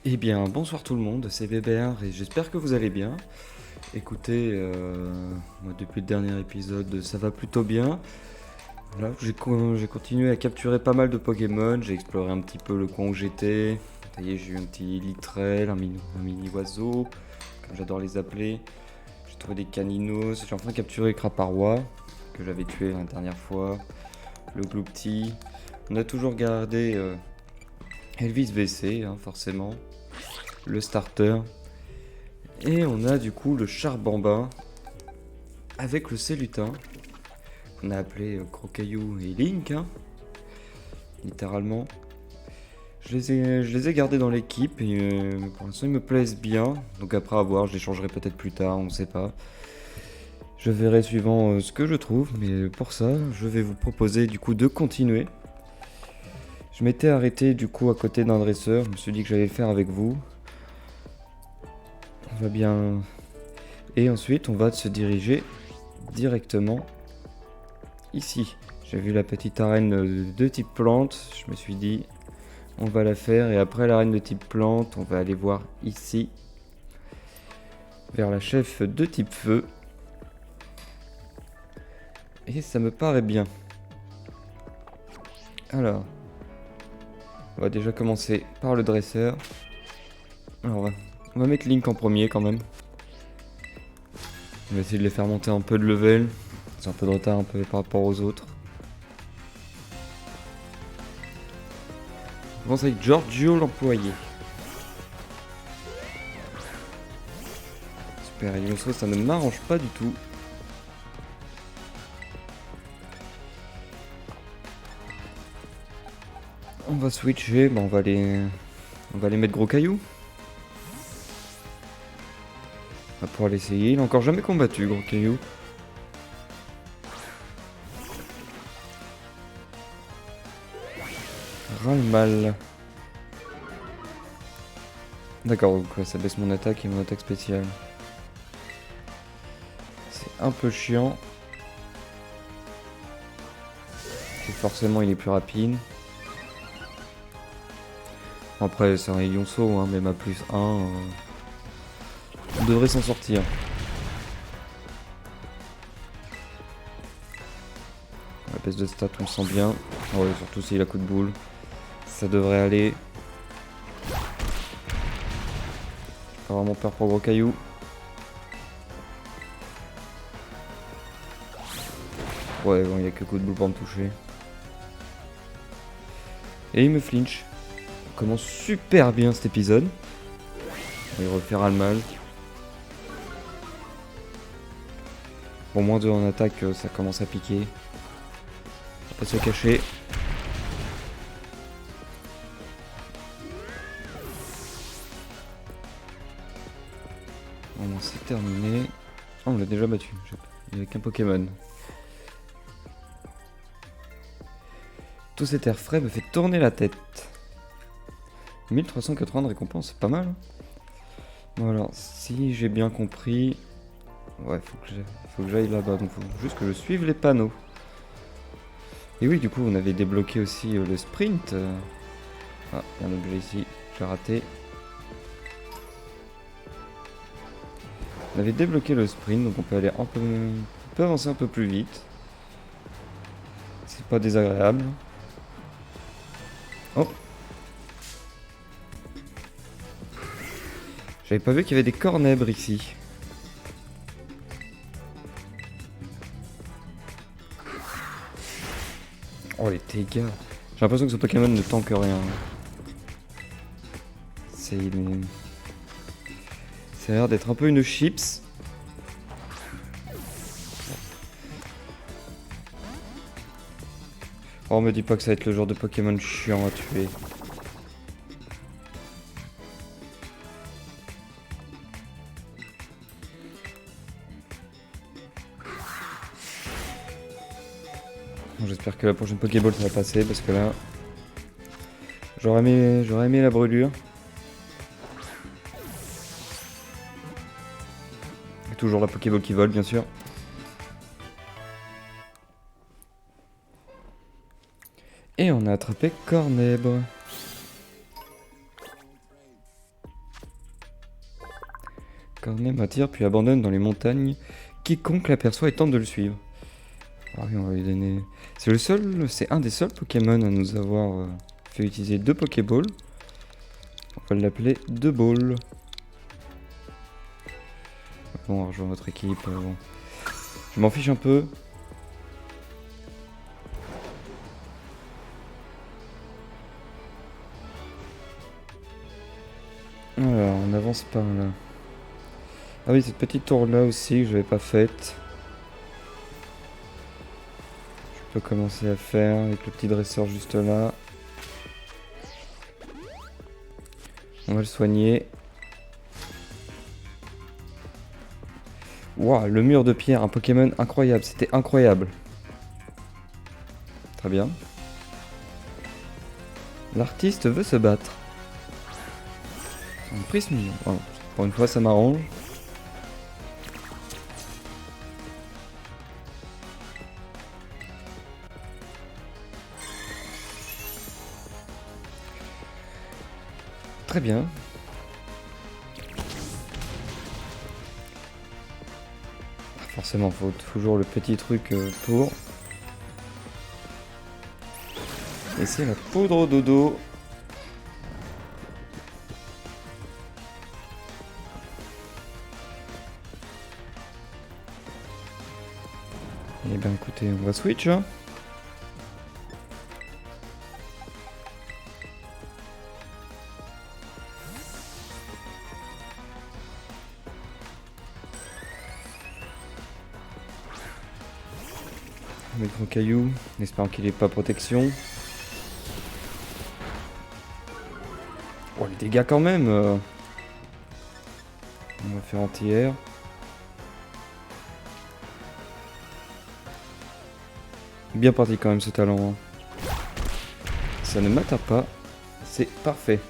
Eh bien, bonsoir tout le monde, c'est BBR et j'espère que vous allez bien. Écoutez, moi depuis le dernier épisode, ça va plutôt bien. Là, j'ai continué à capturer pas mal de Pokémon, j'ai exploré un petit peu le coin où j'étais. Ça y est, j'ai eu un petit Littrell, un mini oiseau, comme j'adore les appeler. J'ai trouvé des Caninos, j'ai enfin capturé Craparois, que j'avais tué la dernière fois. Le Gloopty. On a toujours gardé Elvis VC, hein, forcément. Le starter. Et on a du coup le Charbamba avec le Célutin, qu'on a appelé Crocaillou et Link, hein, littéralement. Je les ai gardés dans l'équipe et pour l'instant ils me plaisent bien. Donc après à voir, je les changerai peut-être plus tard, on ne sait pas. Je verrai suivant ce que je trouve, mais pour ça, je vais vous proposer du coup de continuer. Je m'étais arrêté du coup à côté d'un dresseur, je me suis dit que j'allais le faire avec vous. On va bien. Et ensuite, on va se diriger directement ici. J'ai vu la petite arène de type plante, je me suis dit on va la faire et après l'arène de type plante, on va aller voir ici vers la chef de type feu. Et ça me paraît bien. Alors, on va déjà commencer par le dresseur. Alors on va mettre Link en premier quand même. On va essayer de les faire monter un peu de level. C'est un peu de retard un peu par rapport aux autres. On commence avec Giorgio l'employé. Super, et Yonso, ça ne m'arrange pas du tout. On va switcher, on va aller mettre Gros Caillou. On va pouvoir l'essayer, il a encore jamais combattu Gros Caillou. Mal. D'accord, donc ça baisse mon attaque et mon attaque spéciale. C'est un peu chiant. Et forcément il est plus rapide. Après c'est un Yonso, hein, même à plus 1, on devrait s'en sortir. La baisse de stat on le sent bien. Ouais, surtout s'il a coup de boule. Ça devrait aller. J'ai pas vraiment peur pour Gros Caillou. Ouais, bon, il y a que coup de boule pour me toucher. Et il me flinch. On commence super bien cet épisode. Il refait le mal. Bon, moins 2 en attaque, ça commence à piquer. On va pas se cacher. Bon, c'est terminé. Oh, on l'a déjà battu. Il n'y avait qu'un Pokémon. Tout cet air frais me fait tourner la tête. 1380 de récompense, c'est pas mal. Bon alors, si j'ai bien compris... Ouais, faut que j'aille là-bas, donc faut juste que je suive les panneaux. Et oui, du coup, on avait débloqué aussi le sprint. Ah, il y a un objet ici, j'ai raté. On avait débloqué le sprint, donc on peut aller un peu... On peut avancer un peu plus vite. C'est pas désagréable. Oh! J'avais pas vu qu'il y avait des cornèbres ici. Oh les dégâts. J'ai l'impression que ce Pokémon ne tank rien. Ça a l'air d'être un peu une chips. Oh, me dis pas que ça va être le genre de Pokémon chiant à tuer. Bon, j'espère que la prochaine Pokéball ça va passer parce que là... J'aurais aimé la brûlure. Et toujours la Pokéball qui vole bien sûr. Et on a attrapé Cornèbre. quand même attire puis abandonne dans les montagnes quiconque l'aperçoit et tente de le suivre. Ah oui, on va lui donner... C'est un des seuls Pokémon à nous avoir fait utiliser 2 Pokéballs. On va l'appeler 2 Balls. Bon, on va rejoindre votre équipe. Bon. Je m'en fiche un peu. Alors, on avance par là. Ah oui, cette petite tour là aussi que je n'avais pas faite. Je peux commencer à faire avec le petit dresseur juste là. On va le soigner. Waouh, le mur de pierre, un Pokémon incroyable, c'était incroyable. Très bien. L'artiste veut se battre. Un prisme. Oh, pour une fois, ça m'arrange. Très bien. Forcément, faut toujours le petit truc pour. Et c'est la poudre au dodo. Et ben écoutez, on va switch. Hein. On va mettre un caillou, en espérant qu'il n'ait pas protection. Oh, les dégâts quand même. On va faire anti-air. Bien parti quand même ce talent. Ça ne m'atteint pas. C'est parfait.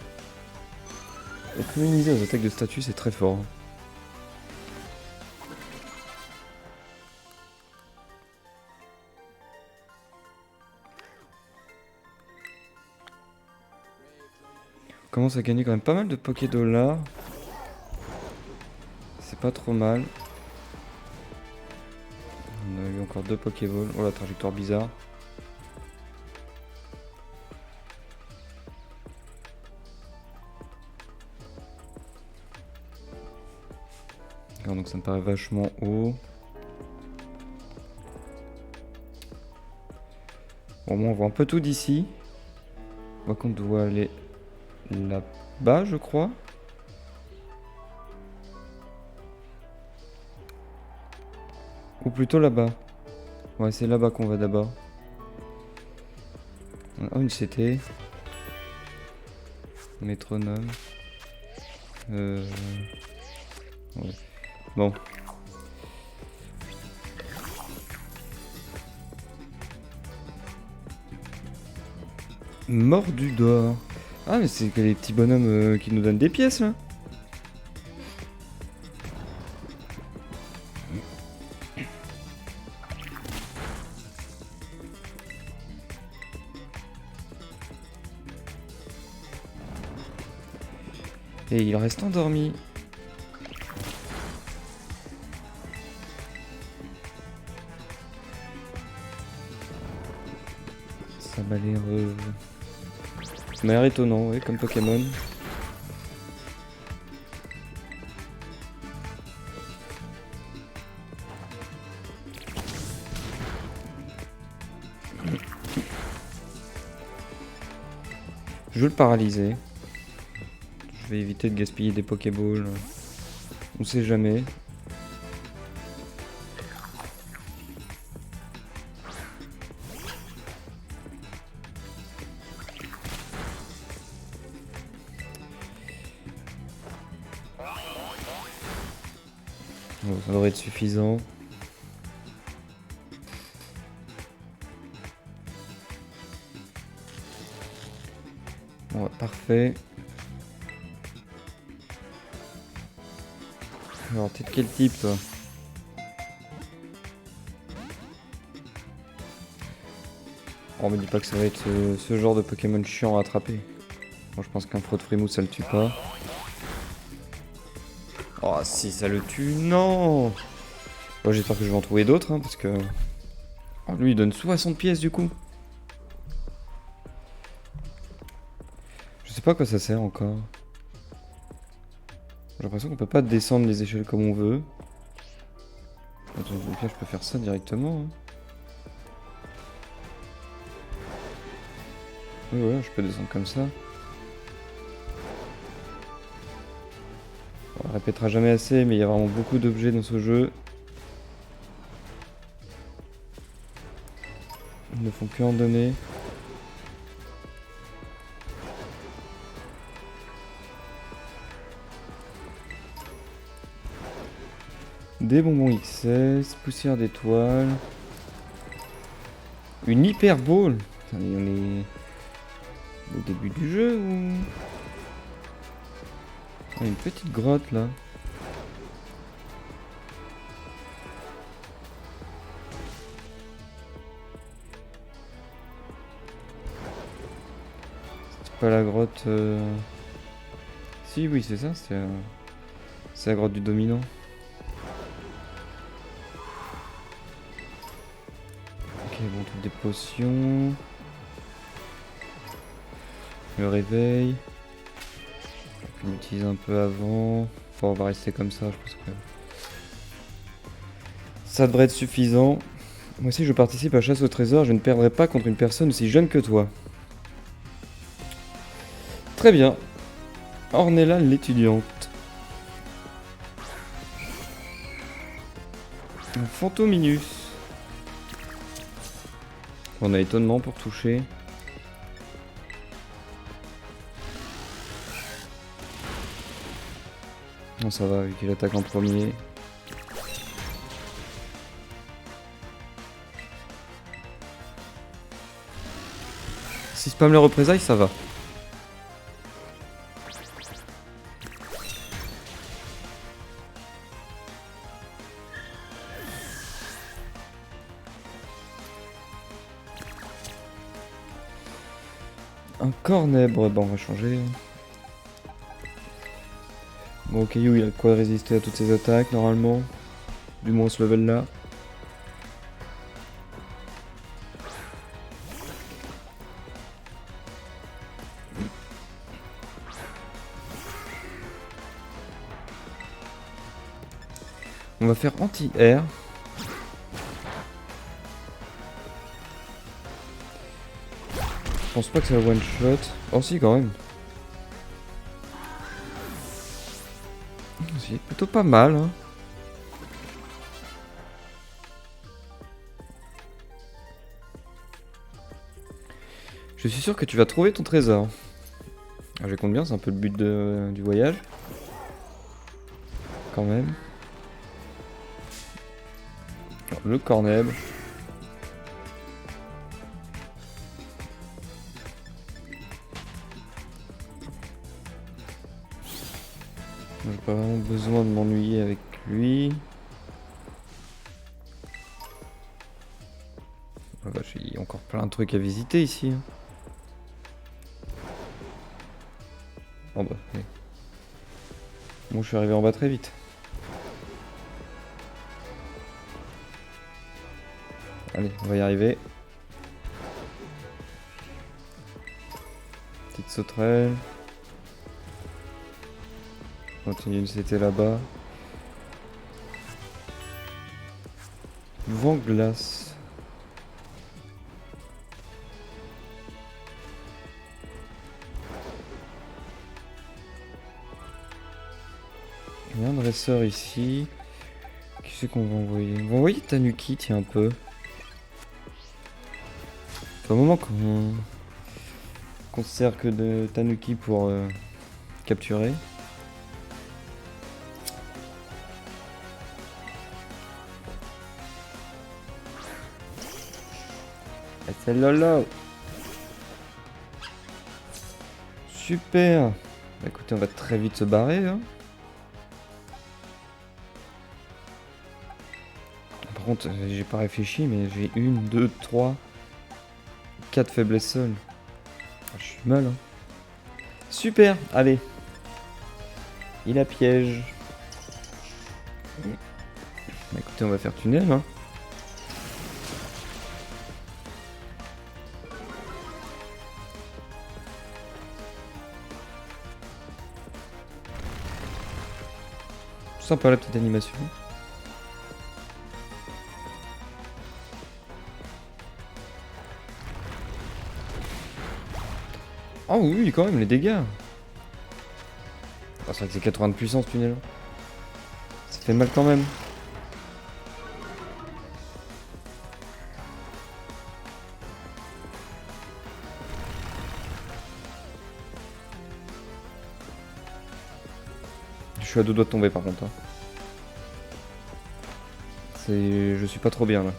Être immunisé aux attaques de statut, c'est très fort. On commence à gagner quand même pas mal de Pokédollars. C'est pas trop mal. On a eu encore 2 Pokéballs. Oh la trajectoire bizarre. D'accord, donc ça me paraît vachement haut. Bon, on voit un peu tout d'ici. On voit qu'on doit aller là-bas, je crois. Ou plutôt là-bas. Ouais, c'est là-bas qu'on va d'abord. Oh, une CT. Métronome. Ouais. Bon. Mordu d'or. Ah, mais c'est que les petits bonhommes qui nous donnent des pièces là. Et il reste endormi. Ça m'a l'air... Ça m'a l'air étonnant, ouais, comme Pokémon. Je vais le paralyser. Je vais éviter de gaspiller des Pokéballs. On sait jamais. Bon, ça devrait être suffisant. Bon, parfait. Alors, t'es de quel type toi? On me dit pas que ça va être ce genre de Pokémon chiant à attraper. Bon, je pense qu'un Frotfremousse ça le tue pas. Oh si ça le tue, non. Bon, j'espère que je vais en trouver d'autres, hein, parce que... Oh, lui il donne 60 pièces du coup. Je sais pas à quoi ça sert encore. J'ai l'impression qu'on peut pas descendre les échelles comme on veut. Attends, au pire je peux faire ça directement. Hein. Oui, ouais, je peux descendre comme ça. On le répétera jamais assez, mais il y a vraiment beaucoup d'objets dans ce jeu. Ils ne font que en donner. Des bonbons XS, poussière d'étoiles. Une hyperbole. On est au début du jeu ou... Ah, une petite grotte là. C'est pas la grotte... Si, oui, c'est ça, c'est la grotte du dominant. Ok, bon, toutes des potions. Le réveil. Je l'utilise un peu avant. Bon, on va rester comme ça, je pense que... Ça devrait être suffisant. Moi aussi, je participe à Chasse au trésor. Je ne perdrai pas contre une personne aussi jeune que toi. Très bien. Ornella l'étudiante. Un Fantominus. On a étonnement pour toucher. Non, ça va, vu qu'il attaque en premier. Si spam les représailles, ça va. Un cornèbre, bon on va changer. Bon, Caillou il a de quoi résister à toutes ces attaques normalement. Du moins ce level là. On va faire anti-air. Je pense pas que c'est la one shot. Oh si quand même. C'est plutôt pas mal hein. Je suis sûr que tu vas trouver ton trésor. Ah, je compte bien, c'est un peu le but du voyage. Quand même. Alors, le cornèbre. J'ai pas vraiment besoin de m'ennuyer avec lui. Oh vache, il y a encore plein de trucs à visiter ici. Hein. Oh bah, ouais. Bon, je suis arrivé en bas très vite. Allez, on va y arriver. Petite sauterelle. Continue, c'était là-bas. Vent glace. Il y a un dresseur ici. Qui c'est qu'on va envoyer? On va envoyer Tanuki, tiens un peu. Ça fait un moment qu'on se sert que de Tanuki pour capturer. Ah, c'est Lolo. Super. Bah, écoutez, on va très vite se barrer. Hein. Par contre, j'ai pas réfléchi, mais j'ai 1, 2, 3, 4 faiblesses seules. Ah, je suis mal. Hein. Super, allez. Il a piège. Bah, écoutez, on va faire tunnel, hein. Sympa la petite animation. Oh oui, quand même, les dégâts. Oh, c'est vrai que c'est 80 de puissance, tunnel. Ça fait mal quand même. Je suis à deux doigts de tomber par contre, hein. Je suis pas trop bien là.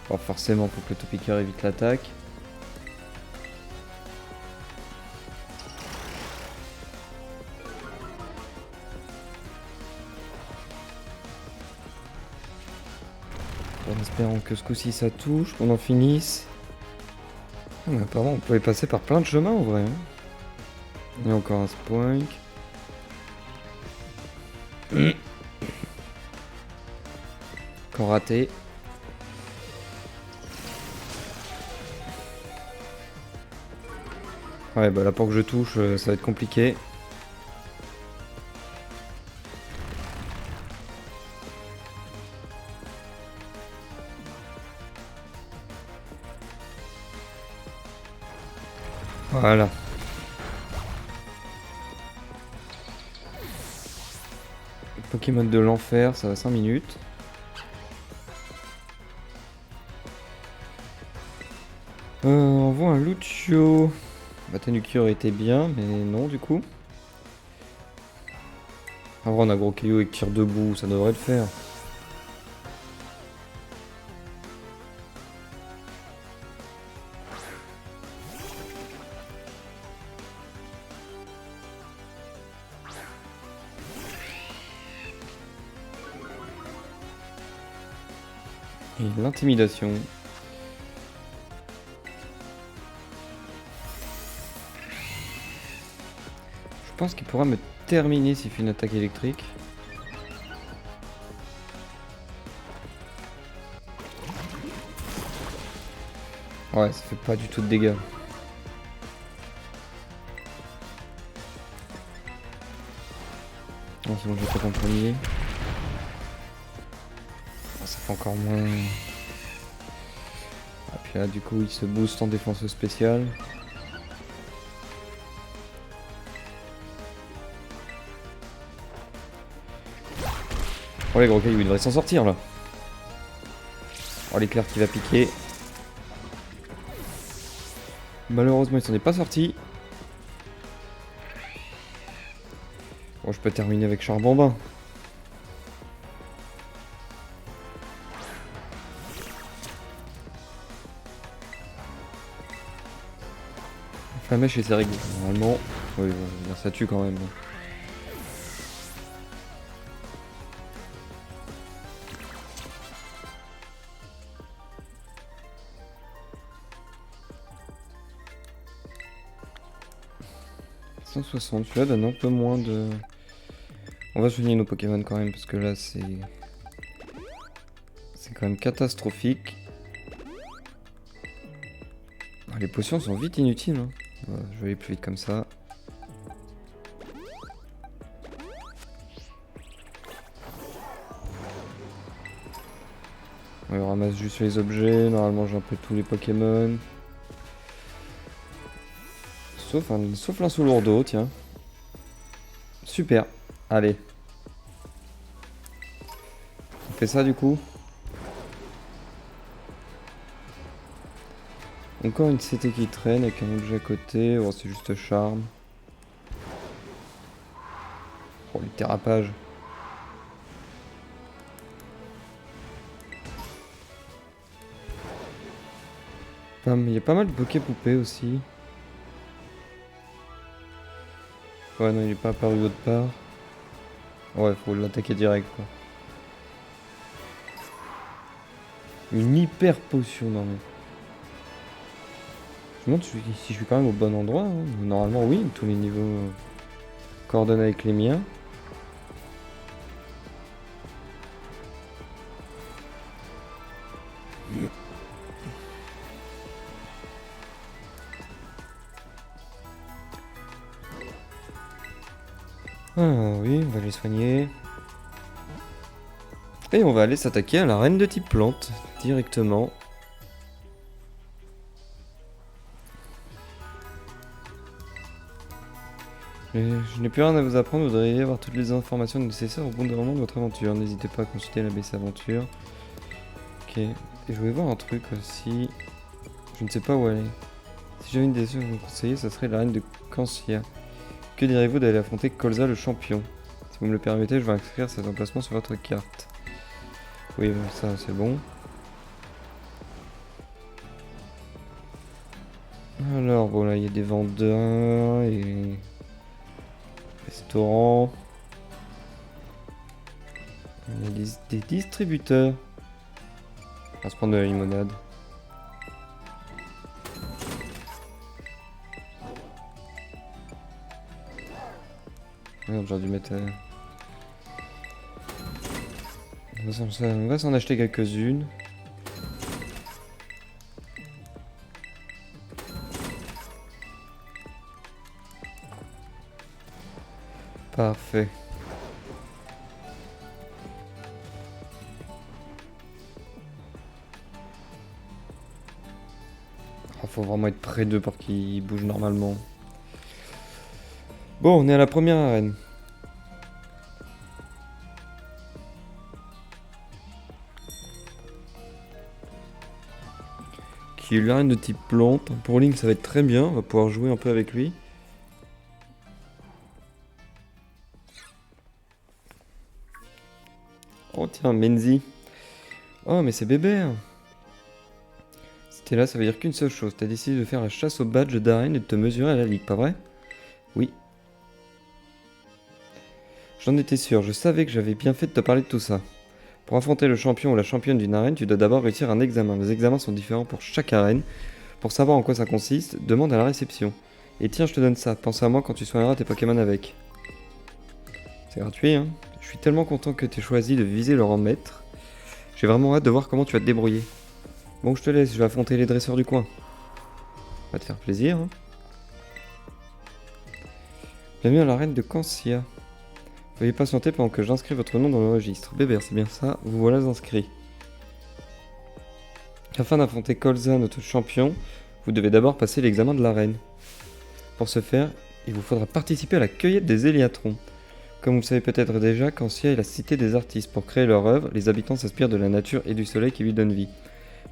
Bon, forcément, faut que le Topiqueur évite l'attaque. En espérant que ce coup-ci ça touche, qu'on en finisse. Ah, mais apparemment, on pouvait passer par plein de chemins en vrai, hein. Et encore un spoink. Encore raté. Ouais, bah là pour que je touche, ça va être compliqué. Voilà. Pokémon de l'enfer, ça va 5 minutes. On voit un Lucio. Bah, Tanuki aurait été bien, mais non du coup. En vrai, on a Gros Caillou et tire debout, ça devrait le faire. Et l'intimidation. Je pense qu'il pourra me terminer s'il fait une attaque électrique. Ouais, ça fait pas du tout de dégâts. Non, c'est bon, je vais pas en premier. Oh, ça fait encore moins. Et puis là, du coup, il se booste en défense spéciale. Oh, les Gros Cailloux, il devrait s'en sortir là. Oh, l'éclair qui va piquer. Malheureusement, il s'en est pas sorti. Bon, je peux terminer avec Charbambin. Flamèche et c'est réglé. Normalement, oui, ça tue quand même. 160, celui-là donne un peu moins de... On va soigner nos Pokémon quand même, parce que là c'est... C'est quand même catastrophique. Ah, les potions sont vite inutiles, hein. Voilà, je vais aller plus vite comme ça. On ramasse juste les objets, normalement j'ai un peu tous les Pokémon. Sauf l'Insoulurdo, tiens. Super, allez. On fait ça du coup. Encore une CT qui traîne avec un objet à côté. Oh, c'est juste charme. Oh, les terrapages. Il y a pas mal de Poké-poupées aussi. Ouais, non, il est pas apparu d'autre part. Ouais, faut l'attaquer direct, quoi. Une hyper potion, non mais... Je me demande si je suis quand même au bon endroit, hein. Normalement, oui, tous les niveaux coordonnés avec les miens. Ah oui, on va les soigner. Et on va aller s'attaquer à la reine de type plante, directement. Je n'ai plus rien à vous apprendre, vous devriez avoir toutes les informations nécessaires au bon déroulement de votre aventure. N'hésitez pas à consulter la BC Aventure. Ok, et je voulais voir un truc aussi. Je ne sais pas où aller. Si j'avais une décision à vous conseiller, ça serait la reine de Cancia. Que direz-vous d'aller affronter Colza le champion? Si vous me le permettez, je vais inscrire cet emplacement sur votre carte. Oui, bon, ça c'est bon. Alors, bon là, il y a des vendeurs et... restaurants. Il y a des distributeurs. On va se prendre de la limonade. Merde, j'aurais dû mettre... On va s'en acheter quelques-unes. Parfait. Faut vraiment être près d'eux pour qu'ils bougent normalement. Bon, on est à la première arène. Qui est l'arène de type plante. Pour Link, ça va être très bien. On va pouvoir jouer un peu avec lui. Oh tiens, Menzi. Oh, mais c'est bébé. Si t'es là, ça veut dire qu'une seule chose. T'as décidé de faire la chasse au badge d'arène et de te mesurer à la ligue, pas vrai? Oui. J'en étais sûr, je savais que j'avais bien fait de te parler de tout ça. Pour affronter le champion ou la championne d'une arène, tu dois d'abord réussir un examen. Les examens sont différents pour chaque arène. Pour savoir en quoi ça consiste, demande à la réception. Et tiens, je te donne ça, pense à moi quand tu soigneras tes Pokémon avec. C'est gratuit, hein. Je suis tellement content que tu aies choisi de viser le rang de maître. J'ai vraiment hâte de voir comment tu vas te débrouiller. Bon, je te laisse, je vais affronter les dresseurs du coin. Va te faire plaisir, hein. Bienvenue à l'arène de Cancia. Veuillez patienter pendant que j'inscris votre nom dans le registre. Bébert, c'est bien ça, vous voilà inscrit. Afin d'affronter Colza, notre champion, vous devez d'abord passer l'examen de l'arène. Pour ce faire, il vous faudra participer à la cueillette des Héliatrons. Comme vous le savez peut-être déjà, Cancia est la cité des artistes. Pour créer leur œuvre, les habitants s'inspirent de la nature et du soleil qui lui donne vie.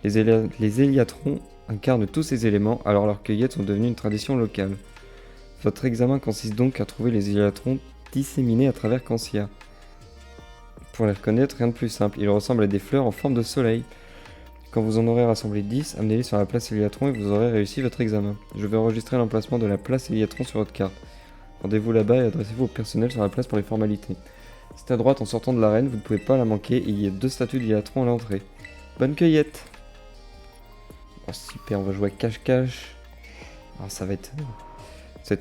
Les Héliatrons incarnent tous ces éléments, alors leurs cueillettes sont devenues une tradition locale. Votre examen consiste donc à trouver les Héliatrons disséminés à travers Cancia. Pour les reconnaître, rien de plus simple, ils ressemblent à des fleurs en forme de soleil. Quand vous en aurez rassemblé 10, amenez-les sur la place Héliatron et vous aurez réussi votre examen. Je vais enregistrer l'emplacement de la place Héliatron sur votre carte. Rendez-vous là-bas et adressez-vous au personnel sur la place pour les formalités. C'est à droite en sortant de l'arène, vous ne pouvez pas la manquer et il y a 2 statues d'Héliatron à l'entrée. Bonne cueillette! Oh super, on va jouer à cache-cache. Ah, ça va être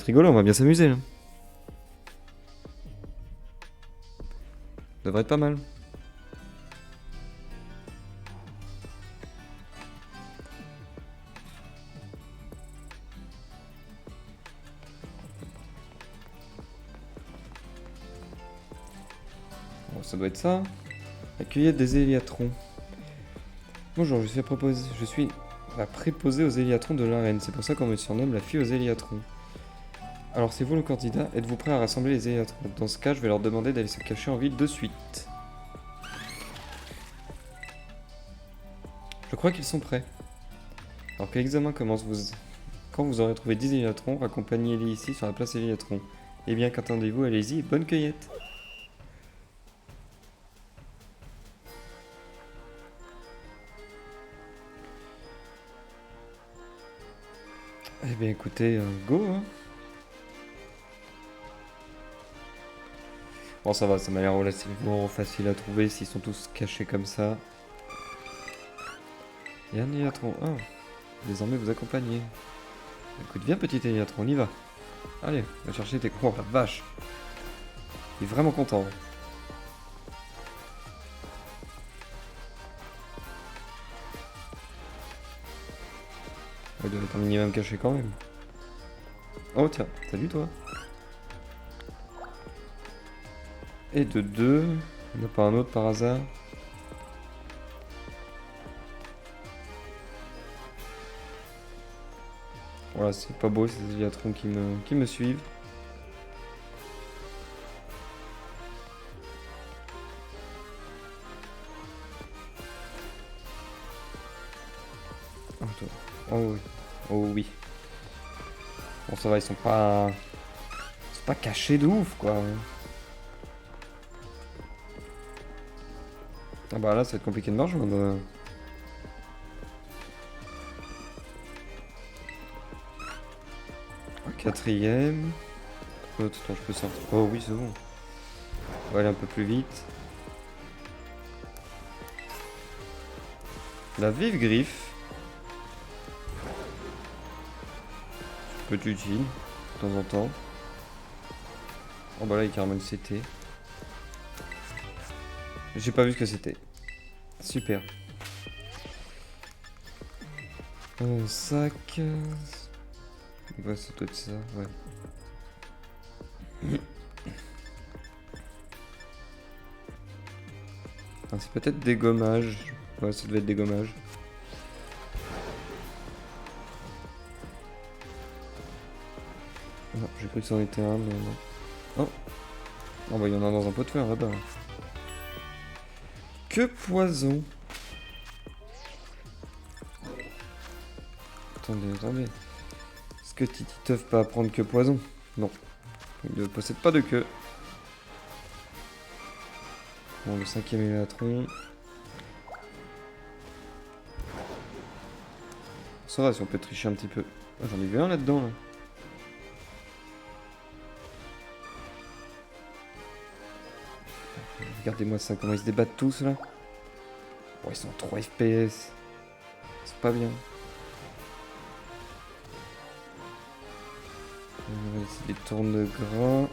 rigolo, on va bien s'amuser là. Ça devrait être pas mal. Bon, ça doit être ça. La cueillette des Héliatrons. Bonjour, je suis la préposée aux Héliatrons de l'arène. C'est pour ça qu'on me surnomme la fille aux Héliatrons. Alors c'est vous le candidat, êtes-vous prêt à rassembler les Héliatrons? Dans ce cas, je vais leur demander d'aller se cacher en ville de suite. Je crois qu'ils sont prêts. Alors que l'examen commence, quand vous aurez trouvé 10 Héliatrons, raccompagnez-les ici sur la place Héliatron. Eh bien, qu'attendez-vous? Allez-y et bonne cueillette! Eh bien écoutez, go hein. Bon ça va, ça m'a l'air relativement facile à trouver s'ils sont tous cachés comme ça. Et un Héliatron 1. Désormais vous accompagnez. Écoute, viens petit Héliatron, on y va. Allez, va chercher tes... Oh la vache. Il est vraiment content. Il doit être un minimum caché quand même. Oh tiens, salut toi. Et de 2. On n'a pas un autre par hasard? Voilà, c'est pas beau, c'est des Zéliatrons qui me suivent. Oh, oh oui. Oh oui. Bon, ça va, ils sont pas cachés de ouf, quoi. Ah bah là, ça va être compliqué de me rejoindre. Quatrième. Autre dont je peux sortir. Oh oui, c'est bon. On va aller un peu plus vite. La vive griffe. Peut être utile, de temps en temps. Oh bah là, il y a carrément une CT. J'ai pas vu ce que c'était. Super. Un sac. Ouais, ça doit être ça, ouais. Ah, c'est peut-être dégommage. Ouais, ça devait être dégommage. Non, j'ai cru que c'en était un, mais non. Oh. Oh bah il y en a dans un pot de fer là-bas. Que poison. Attendez. Est-ce que Tititeuf peut apprendre que poison? Non. Il ne possède pas de queue. Bon, le 5ème Éléatron. Ça va si on peut tricher un petit peu. Oh, j'en ai vu un là-dedans, là. Regardez-moi ça, comment ils se débattent tous, là. Oh, ils sont en 3 FPS. C'est pas bien. On va essayer des tournes de gras.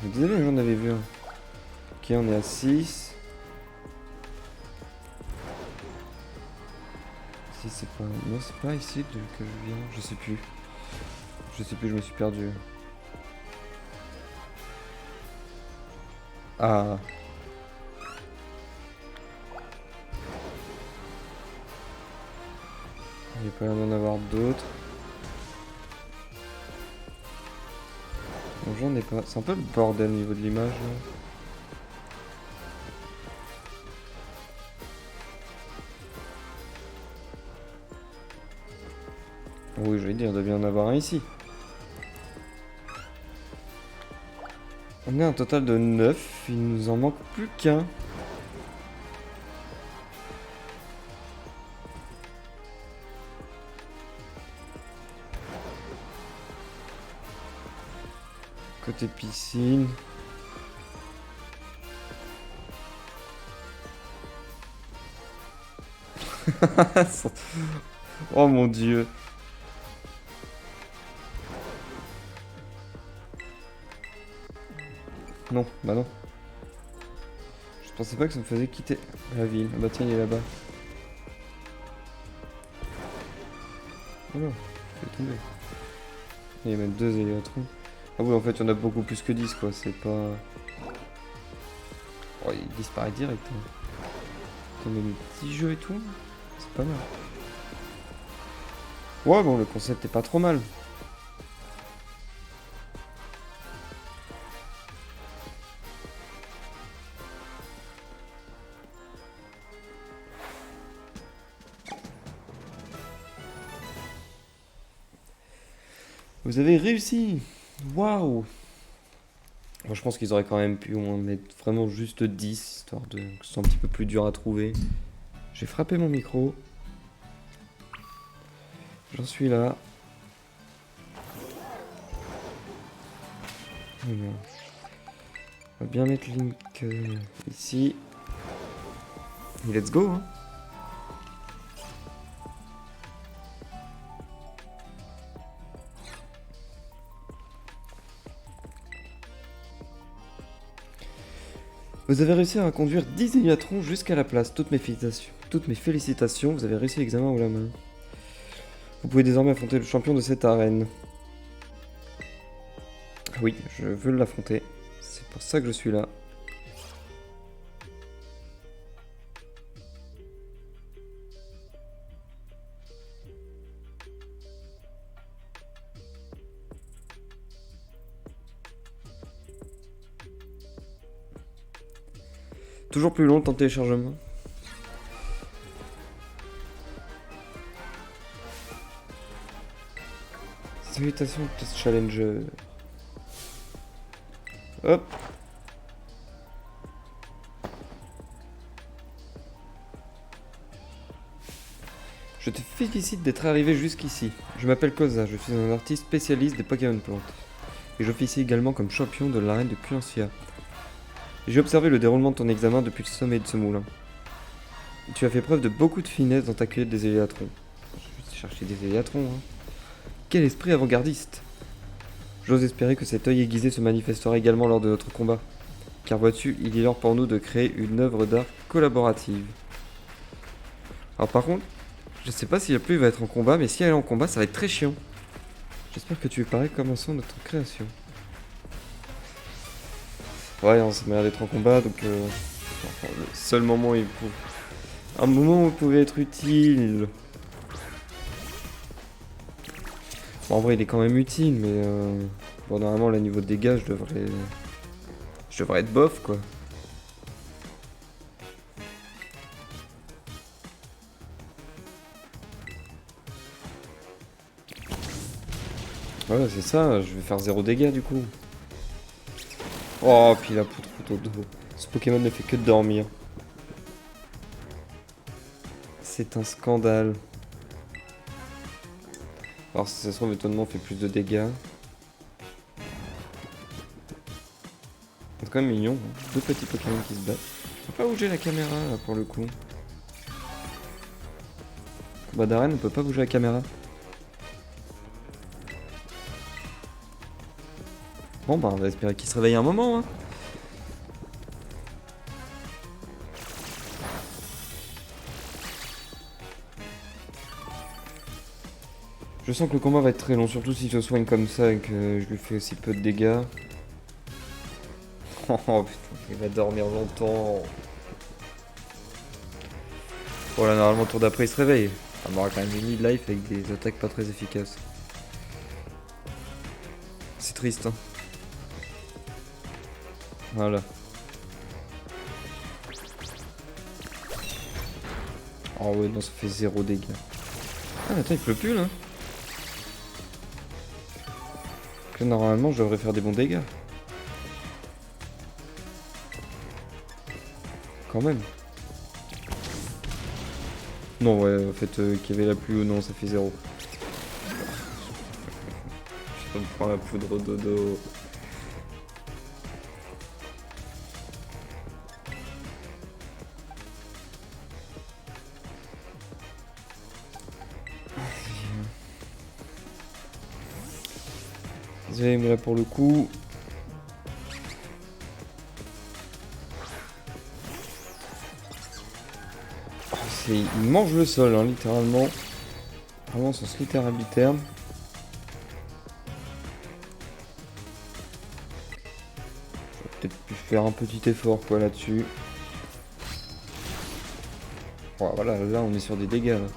Je me disais bien que j'en avais vu un. Ok, on est à 6. Si c'est pas... Non, c'est pas ici que je viens. Je sais plus. Je me suis perdu. Ah. Il n'y a pas l'air d'en avoir d'autres. Bon, j'en ai pas. C'est un peu le bordel au niveau de l'image. Oui, je vais dire, il doit bien en avoir un ici. On est à un total de 9. Il nous en manque plus qu'un. Côté piscine. Oh mon dieu. Non, bah non. Je pensais pas que ça me faisait quitter la ville. Ah bah tiens, il est là-bas. Oh là, je vais tomber. Il y a même 2 Éléatrons. Ah oui, en fait, il y en a beaucoup plus que 10, quoi. C'est pas... Oh, il disparaît direct. Hein. T'as même des petits jeux et tout. C'est pas mal. Ouais, bon, le concept est pas trop mal. Vous avez réussi! Waouh! Moi, je pense qu'ils auraient quand même pu en mettre vraiment juste 10, histoire de que ce soit un petit peu plus dur à trouver. J'ai frappé mon micro. J'en suis là. Alors, on va bien mettre Link ici. Et let's go! Hein. Vous avez réussi à conduire 10 Éléatrons jusqu'à la place. Toutes mes félicitations. Vous avez réussi l'examen haut la main. Vous pouvez désormais affronter le champion de cette arène. Oui, je veux l'affronter. C'est pour ça que je suis là. Toujours plus long le temps de téléchargement. Salutations, test challenger. Hop. Je te félicite d'être arrivé jusqu'ici. Je m'appelle Koza, je suis un artiste spécialiste des Pokémon plantes. Et j'officie également comme champion de l'arène de Puancia. J'ai observé le déroulement de ton examen depuis le sommet de ce moulin. Tu as fait preuve de beaucoup de finesse dans ta cueillette des éléatrons. Je vais chercher des éléatrons, hein. Quel esprit avant-gardiste! J'ose espérer que cet œil aiguisé se manifestera également lors de notre combat. Car vois-tu, il est l'heure pour nous de créer une œuvre d'art collaborative. Alors par contre, je sais pas si la pluie va être en combat, mais si elle est en combat, ça va être très chiant. J'espère que tu es pareil, commençons notre création. Ouais, ça m'a l'air d'être en combat, donc enfin, le seul moment où un moment où il pouvait être utile. Bon, en vrai, il est quand même utile, mais bon, normalement, là, niveau de dégâts, je devrais être bof, quoi. Ouais, c'est ça, je vais faire 0 dégâts, du coup. Oh, puis la poutre au dos. Ce Pokémon ne fait que de dormir. C'est un scandale. Alors, si ça se trouve, étonnement fait plus de dégâts. C'est quand même mignon, hein. Deux petits Pokémon qui se battent. Je peux pas bouger la caméra, là, pour le coup. Combat d'arène, on peut pas bouger la caméra. Bon, bah, on va espérer qu'il se réveille un moment, hein. Je sens que le combat va être très long, surtout s'il se soigne comme ça et que je lui fais aussi peu de dégâts. Oh putain, il va dormir longtemps. Bon là, normalement, tour d'après, il se réveille. Ça m'aura quand même une mid-life avec des attaques pas très efficaces. C'est triste, hein. Voilà. Oh ouais, non, ça fait 0 dégâts. Ah, attends, il pleut plus, là. Que normalement, je devrais faire des bons dégâts. Quand même. Non, ouais, en fait, qu'il y avait la pluie ou non, ça fait 0. Je me prends la poudre au dodo. Désolé, mais là pour le coup. Oh, il mange le sol, hein, littéralement. Vraiment, sens littéral du terme. J'aurais peut-être pu faire un petit effort, quoi, là-dessus. Oh, voilà, là, on est sur des dégâts, là.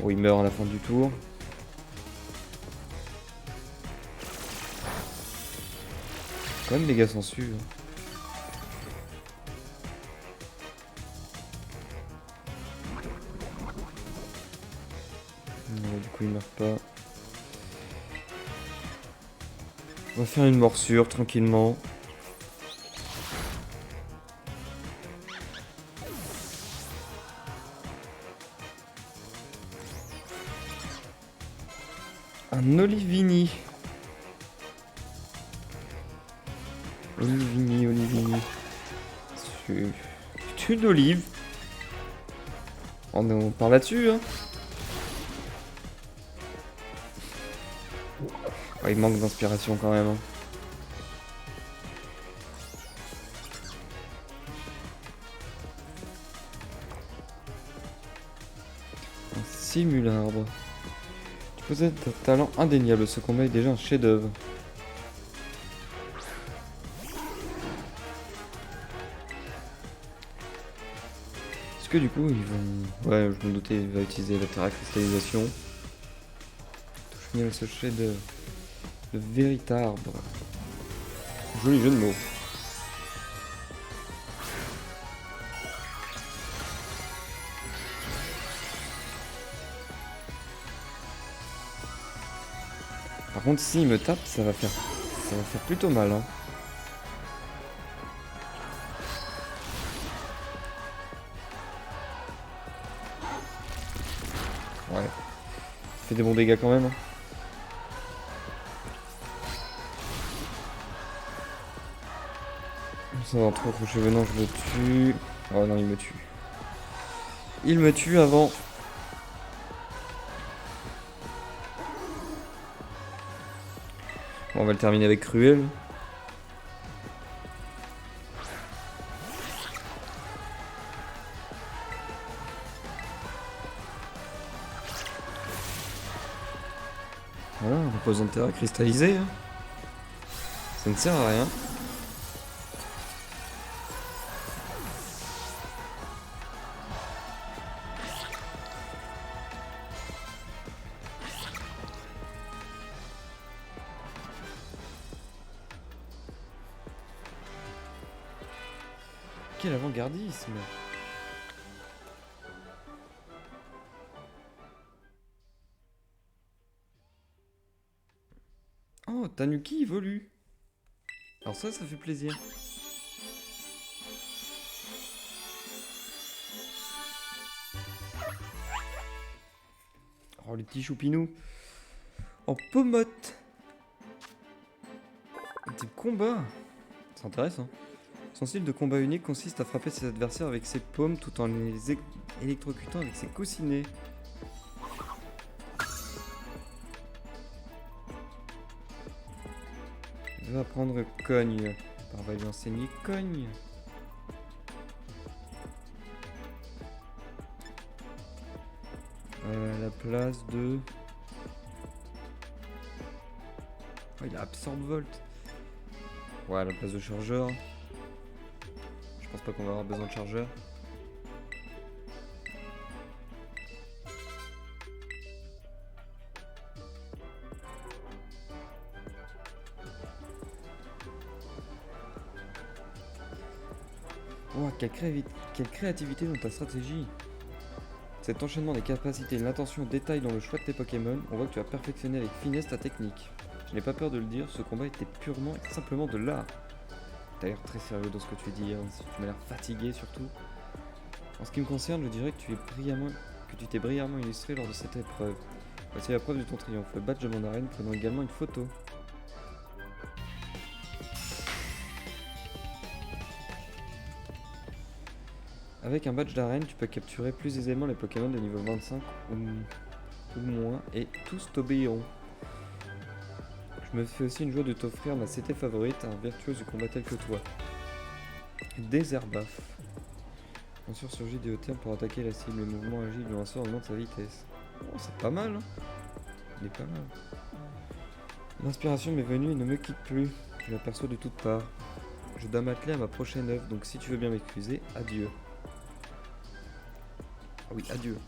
Bon, il meurt à la fin du tour. Quand même, les gars s'en suivent. Non, du coup, il meurt pas. On va faire une morsure tranquillement. Un Olivini. Olivini. C'est une olive. On part là-dessus, hein. Oh, il manque d'inspiration quand même, hein. Un simularbre. Vous êtes un talent indéniable, ce combat est déjà un chef-d'œuvre. Est-ce que du coup ils vont... Ouais, je me doutais, il va utiliser la terra cristallisation. Touche finale ce chef-d'œuvre. Le véritable. Joli jeu de mots. Par contre, s'il me tape, ça va faire plutôt mal. Hein. Ouais. Ça fait des bons dégâts quand même. Hein. Ça va trop accrocher. Non, je le tue. Oh non, il me tue. Il me tue avant. Bon, on va le terminer avec Cruel. Voilà, on a pas besoin de terre cristallisée. Hein. Ça ne sert à rien. Quel avant-gardisme! Oh, Tanuki évolue! Alors ça fait plaisir. Oh, les petits choupinous. En pommotte. Des combats. C'est intéressant. Son style de combat unique consiste à frapper ses adversaires avec ses paumes tout en les électrocutant avec ses coussinets. Va apprendre cogne. On va lui enseigner cogne. À la place de... Oh, il a Absorb Volt. Ouais, à la place de chargeur. Je pense pas qu'on va avoir besoin de chargeur. Oh, quelle créativité dans ta stratégie. Cet enchaînement des capacités, l'intention, détail dans le choix de tes Pokémon, on voit que tu as perfectionné avec finesse ta technique. Je n'ai pas peur de le dire, ce combat était purement et simplement de l'art. T'as l'air très sérieux dans ce que tu dis, hein. Tu m'as l'air fatigué surtout. En ce qui me concerne, je dirais que tu t'es brillamment illustré lors de cette épreuve. Voici la preuve de ton triomphe. Le badge de mon arène prenant également une photo. Avec un badge d'arène, tu peux capturer plus aisément les Pokémon de niveau 25 ou moins, et tous t'obéiront. Je me fais aussi une joie de t'offrir ma CT favorite, un virtuose du combat tel que toi. Déserbaf. Un sursurgit des hauts termes pour attaquer la cible. Le mouvement agile du lanceur augmente sa vitesse. Oh, c'est pas mal, hein. Il est pas mal. L'inspiration m'est venue et ne me quitte plus. Je l'aperçois de toutes parts. Je dois m'atteler à ma prochaine œuvre, donc si tu veux bien m'excuser, adieu. Ah oui, adieu.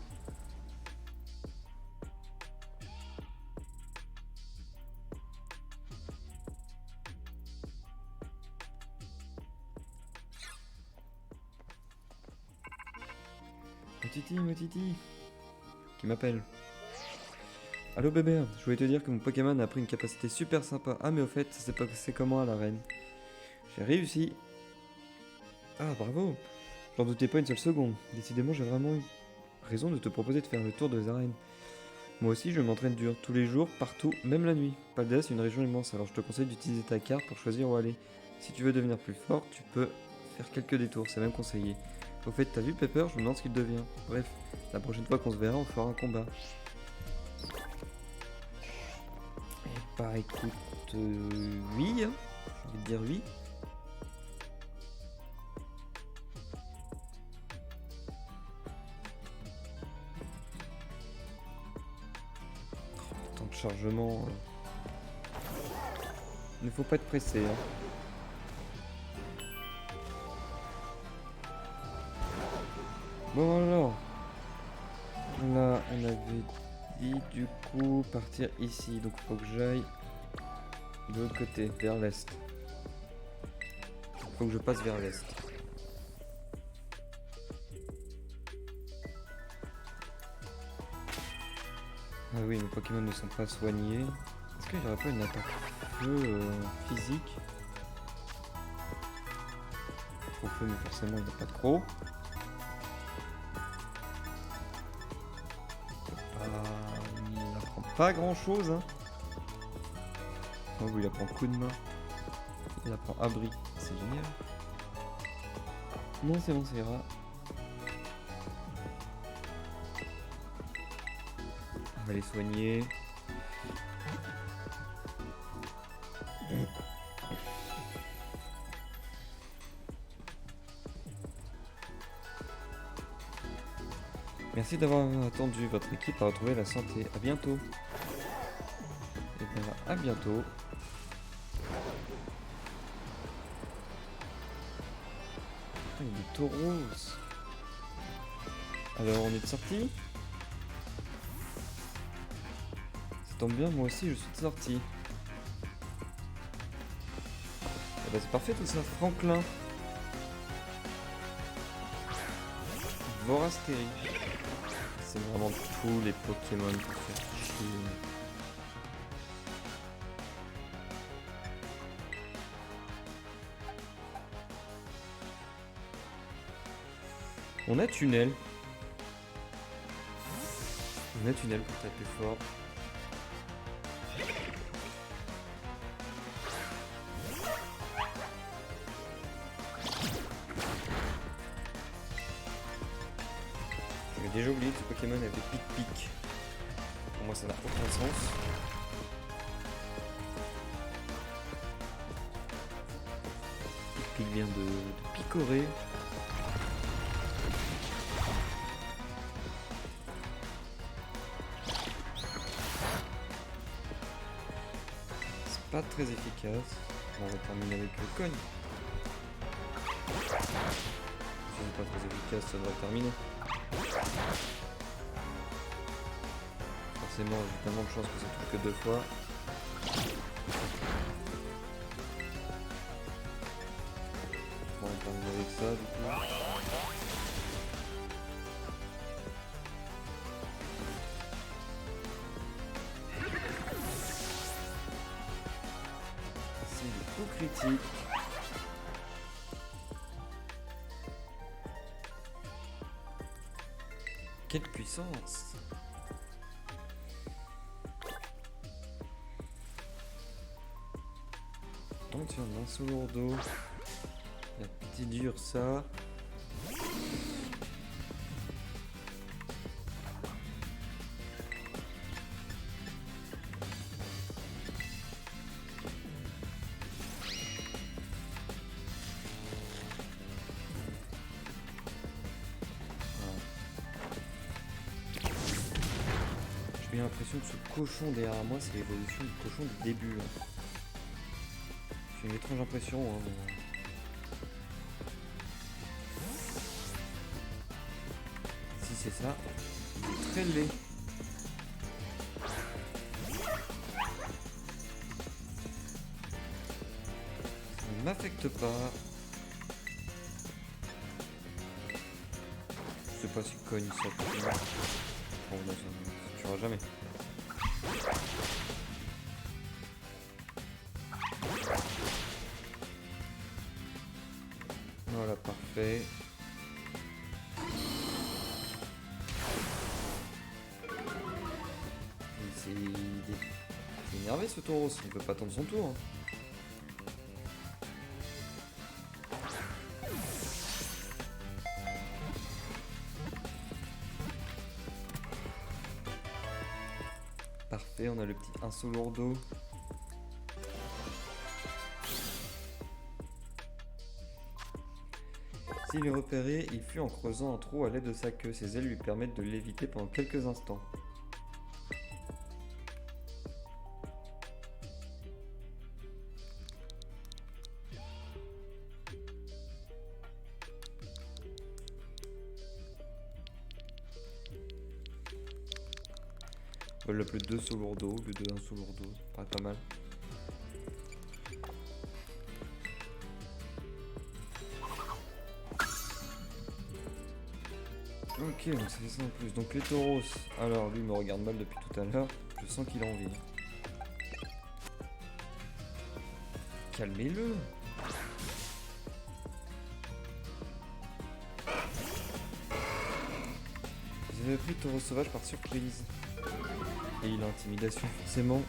Motiti, qui m'appelle. Allô bébé, je voulais te dire que mon Pokémon a pris une capacité super sympa. Ah mais au fait, c'est comment à l'arène? J'ai réussi. Ah bravo. J'en doutais pas une seule seconde. Décidément, j'ai vraiment eu raison de te proposer de faire le tour des arènes. Moi aussi, je m'entraîne dur, tous les jours, partout, même la nuit. Paldeas est une région immense, alors je te conseille d'utiliser ta carte pour choisir où aller. Si tu veux devenir plus fort, tu peux faire quelques détours, c'est même conseillé. Au fait, t'as vu Pepper, je me demande ce qu'il devient. Bref, la prochaine fois qu'on se verra, on fera un combat. Et bah écoute, oui, hein. J'ai envie de dire oui. chargement. Il ne faut pas être pressé. Hein. Bon alors. Là, on avait dit du coup partir ici. Donc il faut que j'aille de l'autre côté, vers l'est. Il faut que je passe vers l'est. Ah oui, mes Pokémon ne sont pas soignés. Est-ce qu'il n'y aurait pas une attaque feu physique? Au feu, mais forcément il n'y a pas de croc. Il apprend pas grand chose. Hein. Oh oui, il apprend coup de main. Il apprend abri. C'est génial. Non, c'est bon, ça ira. On va les soigner. Merci d'avoir attendu. Votre équipe a retrouvé la santé. À bientôt. Et bien, à bientôt. Il y a des tauros. Alors, on est de sortie? Ça tombe bien, moi aussi, je suis de sortie. Eh ben, c'est parfait tout ça. Franklin. Vorastéry. C'est vraiment tous les Pokémon pour faire chier. On a tunnel. On a tunnel pour taper fort. J'avais déjà oublié que ce Pokémon avait pic-pic. Pour moi ça n'a aucun sens. Pic-pic vient de picorer. Pas très efficace. Bon, on va terminer avec le cogne. Si c'est pas très efficace, ça devrait terminer. Forcément, j'ai tellement de chance que ça touche que 2 fois. Bon, on va terminer avec ça du coup. Critique. Quelle puissance! On tient un sous lourdeau. La petite dure ça. J'ai l'impression que ce cochon derrière moi, c'est l'évolution du cochon du début. Hein. J'ai une étrange impression. Hein, mais... Si c'est ça, c'est très laid. Ça ne m'affecte pas. Je sais pas si cogne ça. Oh non, ça ne tuera jamais. Voilà, parfait. C'est énervé ce taureau, il ne peut pas attendre son tour. Hein. Parfait, on a le petit Insolourdo. S'il est repéré, il fuit en creusant un trou à l'aide de sa queue. Ses ailes lui permettent de l'éviter pendant quelques instants. On peut l'appeler 2 Solourdo au lieu de 1 Solourdo. Ça paraît pas mal. Ok, donc ça fait ça en plus. Donc les tauros. Alors lui il me regarde mal depuis tout à l'heure. Je sens qu'il a envie. Calmez-le. Vous avez pris le taureau sauvage par surprise. Et il a intimidation forcément.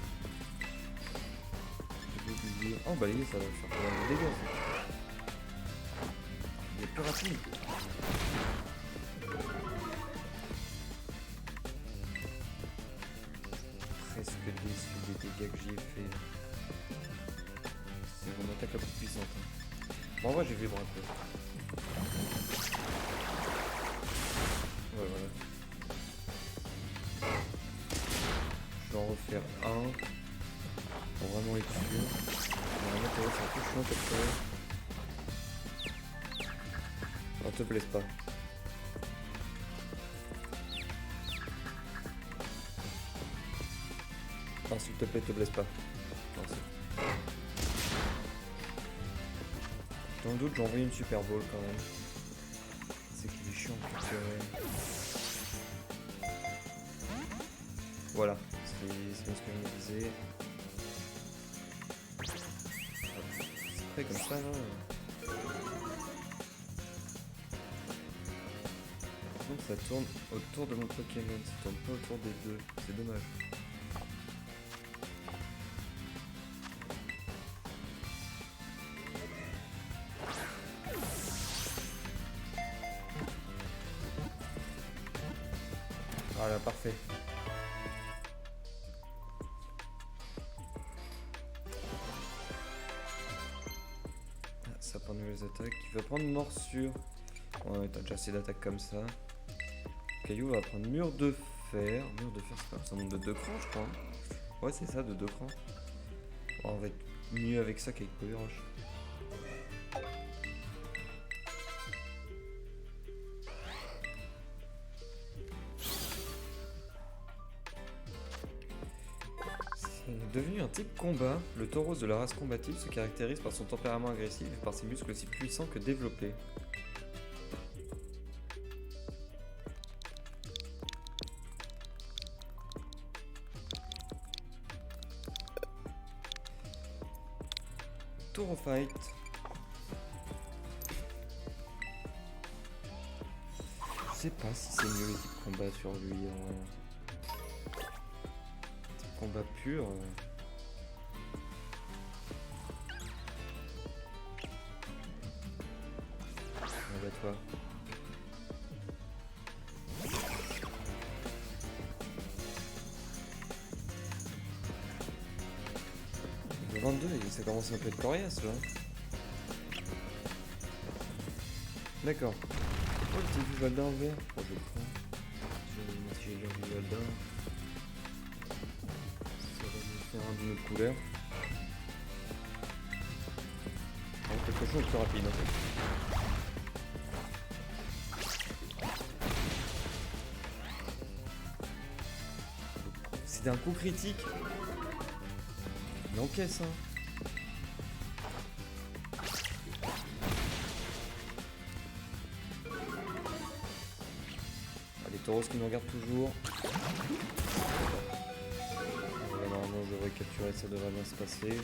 J'ai oublié. Oh bah ça va faire pas mal de dégâts. Il est plus rapide. Presque déçu des dégâts que j'y ai fait. C'est mon attaque la plus puissante. Bon, en vrai, j'ai vibre un peu. Ouais, voilà. Je vais en refaire un. Pour vraiment être sûr. Normalement, c'est un peu chiant comme ça. Non, te blesse pas. Non, s'il te plaît, te blesse pas. Merci. Dans le doute, j'ai envoyé une Super Bowl quand même. C'est qu'il est chiant pour capturer. Voilà, c'est bien ce que je me disais. C'est prêt comme ça là. Donc ça tourne autour de mon Pokémon, ça tourne pas autour des deux. C'est dommage. Voilà, parfait. Ah, ça prend de nouvelles attaques. Il va prendre morsure. Ouais, t'as déjà assez d'attaques comme ça. Caillou va prendre mur de fer. Mur de fer, c'est pas ça monte de 2 crans, je crois. Ouais, c'est ça, de 2 crans. Bon, on va être mieux avec ça qu'avec Power Rush. Devenu un type combat, le tauros de la race combative se caractérise par son tempérament agressif et par ses muscles aussi puissants que développés. Taureau fight. Je sais pas si c'est mieux les types combat sur lui. Type combat pur. Bah toi. Le 22, ça commence un peu de coriace là. D'accord. Oh, le petit Vivaldi en vert. Oh, je le prends. Si j'ai le Vivaldi. Ça va me faire un d'une autre couleur. Oh, quelque chose de plus rapide en fait. C'était un coup critique. Il encaisse, hein. Ah, les taureaux qui nous regardent toujours. Normalement, je devrais capturer, ça devrait bien se passer.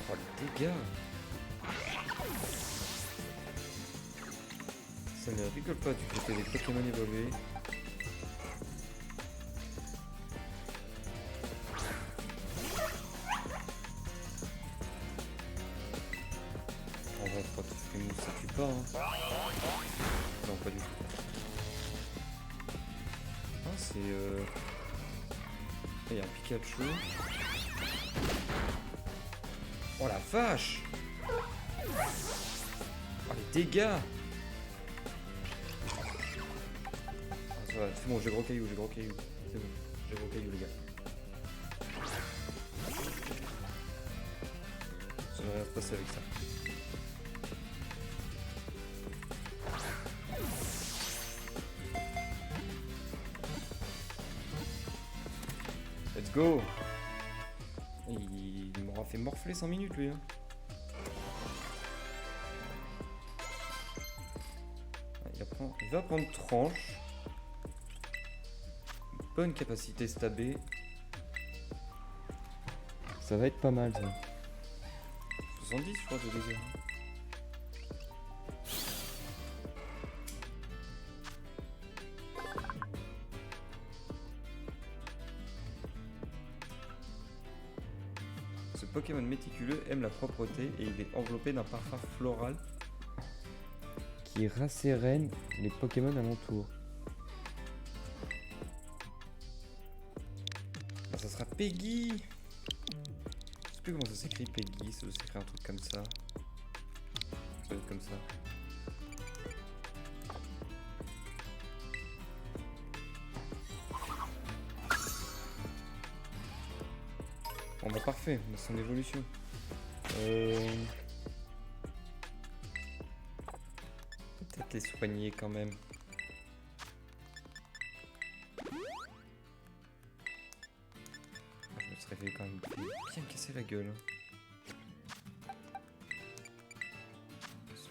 Oh, les dégâts! Ça ne rigole pas du côté des Pokémon évolués. En vrai, quand tu fais mousse, ça tue pas, hein. Non, pas du tout. Ah, c'est il y a un Pikachu. Oh la vache! Oh les dégâts! Ah, ça va, c'est bon, j'ai gros caillou. C'est bon, j'ai gros caillou les gars. j'ai rien à se passer avec ça. Let's go! Il m'aura fait morfler 100 minutes lui. Hein. Il va prendre tranche. Bonne capacité stabée. Ça va être pas mal ça. 70 je crois de dégâts. Ce Pokémon méticuleux aime la propreté et il est enveloppé d'un parfum floral qui rassérène les Pokémon alentour. Ah, ça sera Peggy. Je sais plus comment ça s'écrit Peggy, ça doit s'écrire un truc comme ça. Ça doit être comme ça. Bon bah parfait, on a son évolution. Peut-être les soigner quand même. Je me serais fait quand même bien casser la gueule.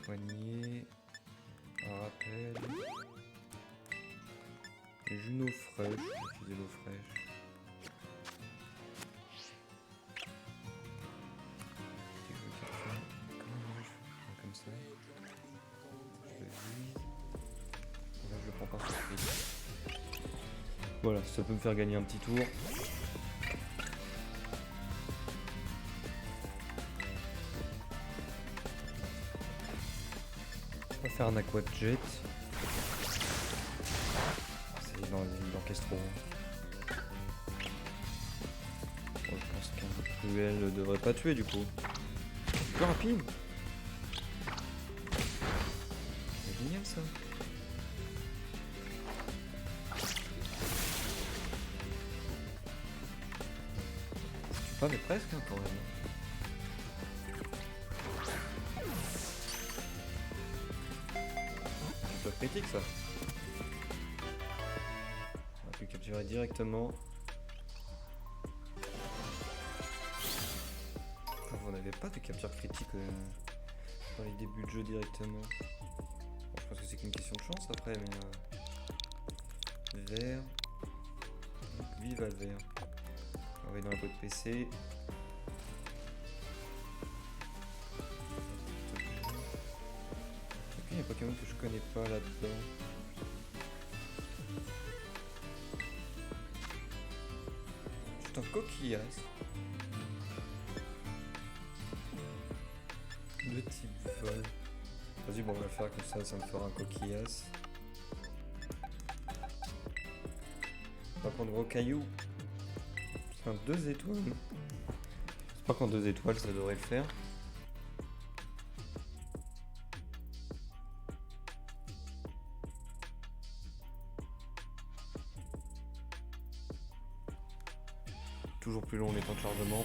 Soigner. Un rappel. Une eau fraîche, je vais utiliser l'eau fraîche. Comme ça. Je le vise. Là je le prends par surprise. Voilà, ça peut me faire gagner un petit tour. On va faire un aqua jet. C'est dans l'orchestre. Bon, je pense qu'un cruel ne devrait pas tuer du coup. C'est plus rapide. C'est génial ça. Tu pas mais presque hein, quand même. C'est pas critique ça. On va pu capturer directement. Vous n'avez pas de capture critique dans les débuts de jeu directement. Bon, je pense que c'est qu'une question de chance après, mais vert. Donc, vive à vert. On va aller dans la boîte PC. Il y a un Pokémon que je connais pas là-dedans. C'est un coquillasse. Le type vol. Vas-y, bon, on va le faire comme ça me fera un coquillasse. On va prendre Rocaillou. C'est un 2 étoiles. J'espère qu'en 2 étoiles ça devrait le faire. Toujours plus long les temps de chargement.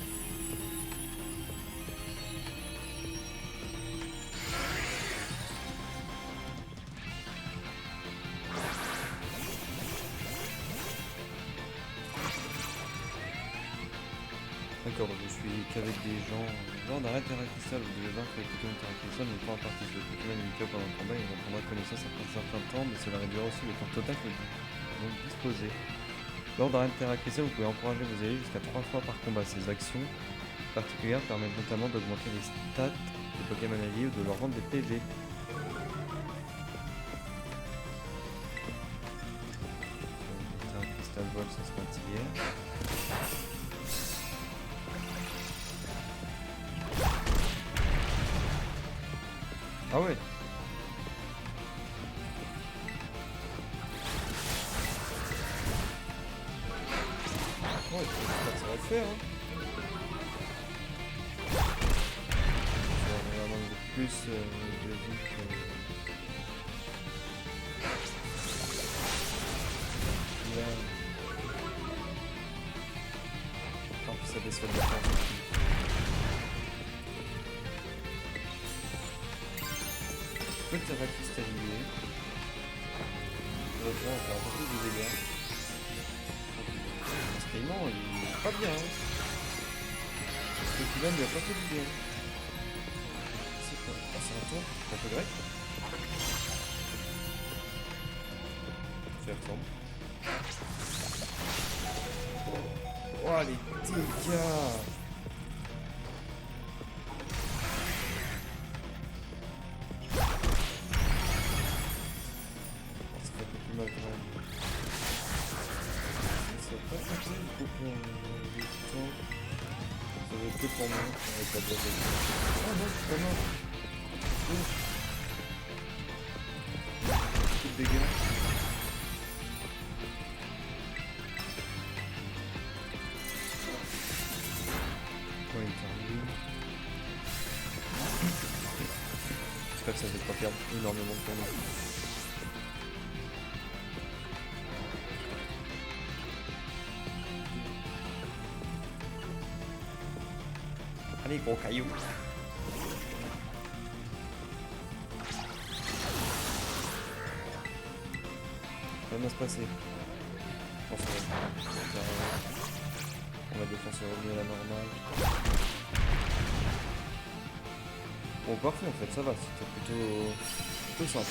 D'accord, donc je suis qu'avec des gens. Lors d'un raid Terra Crystal, vous devez vaincre les Pokémon Terra Crystal, mais pas en partie. Le Pokémon limité pendant le combat, il reprendra connaissance après un certain temps, mais cela réduira aussi le temps total que vous disposez. Lors d'un raid Terra Crystal, vous pouvez encourager vos alliés jusqu'à 3 fois par combat. Ces actions particulières permettent notamment d'augmenter les stats des Pokémon alliés ou de leur rendre des PV. Terra Crystal Vol, ça se passe hier. Ah ouais. Ouais, ça va le faire hein. On va avoir de plus de vie que... Là... En plus ça déçoit de la fin. peu de terrain cristallisé. On va faire un peu plus de dégâts. Parce que non, il est pas bien. Hein. Ce qu'il a, il a pas fait du bien. C'est quoi? Ah, c'est un tour? Un peu grec? Ça ressemble. Oh les dégâts! Ça fait un peu plus mal quand même. Ça va pas changer du coup pour le temps. Ça va être que pour moi avec la boîte de vie. Oh non, je suis pas mort. Beaucoup de dégâts. Oh, il termine. J'espère que ça ne va pas perdre énormément de temps. Allez, gros caillou. Ça va bien se passer. Bon, ça va. On la défense est revenue à la normale. Bon, parfait en fait, ça va, c'était plutôt simple.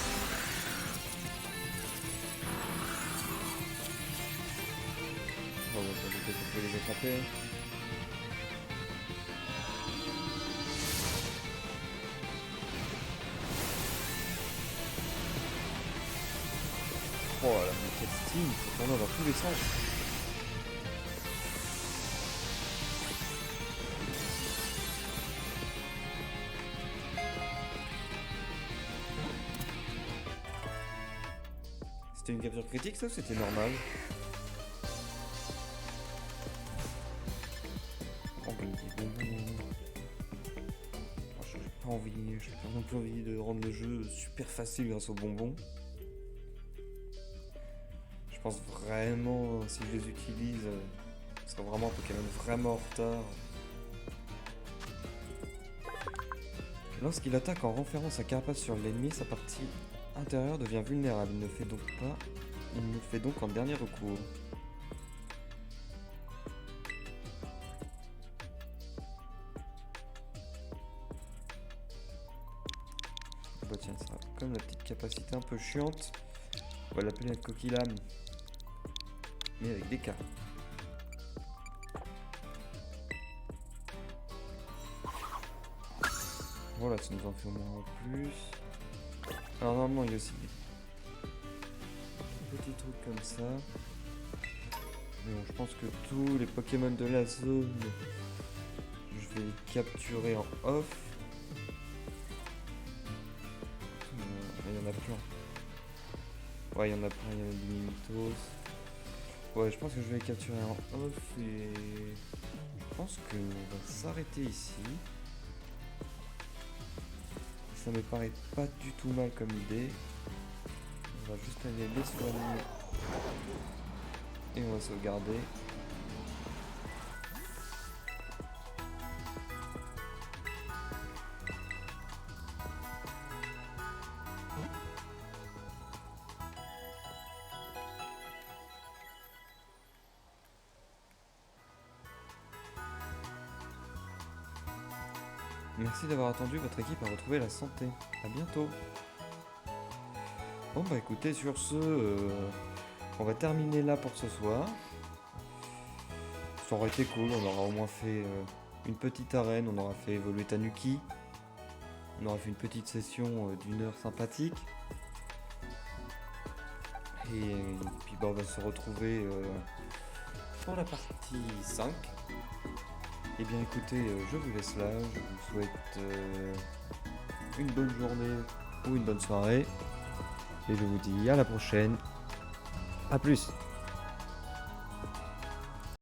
On va peut-être les attraper. Oh là, mais quel style, il faut tourner dans tous les sens. C'était une capture critique ça ou c'était normal? Oh mais des bonbons. Oh, j'ai pas envie, j'ai pas non plus envie de rendre le jeu super facile grâce aux bonbons. Je pense vraiment, si je les utilise, ce sera vraiment un Pokémon vraiment en retard. Lorsqu'il attaque en renfermant sa carapace sur l'ennemi, sa partie intérieure devient vulnérable. Il ne fait donc en dernier recours. Bah tiens, ça, comme la petite capacité un peu chiante, on va l'appeler la coquille lame, mais avec des cas. Voilà, ça nous en fait au moins en plus. Alors normalement il y a aussi des petits trucs comme ça. Mais bon, je pense que tous les Pokémon de la zone, je vais les capturer en off. Il y en a plein. Ouais, il y en a plein, il y en a des Mimitos. Ouais, je pense que je vais les capturer en off et je pense qu'on va s'arrêter ici. Ça me paraît pas du tout mal comme idée. On va juste aller les soigner et on va sauvegarder. Merci d'avoir attendu, votre équipe a retrouvé la santé. À bientôt. Bon bah écoutez, sur ce, on va terminer là pour ce soir. Ça aurait été cool, on aura au moins fait une petite arène, on aura fait évoluer Tanuki. On aura fait une petite session d'1 heure sympathique. Et puis bah, on va se retrouver pour la partie 5. Et bien écoutez, je vous laisse là, je vous souhaite une bonne journée ou une bonne soirée. Et je vous dis à la prochaine. A plus.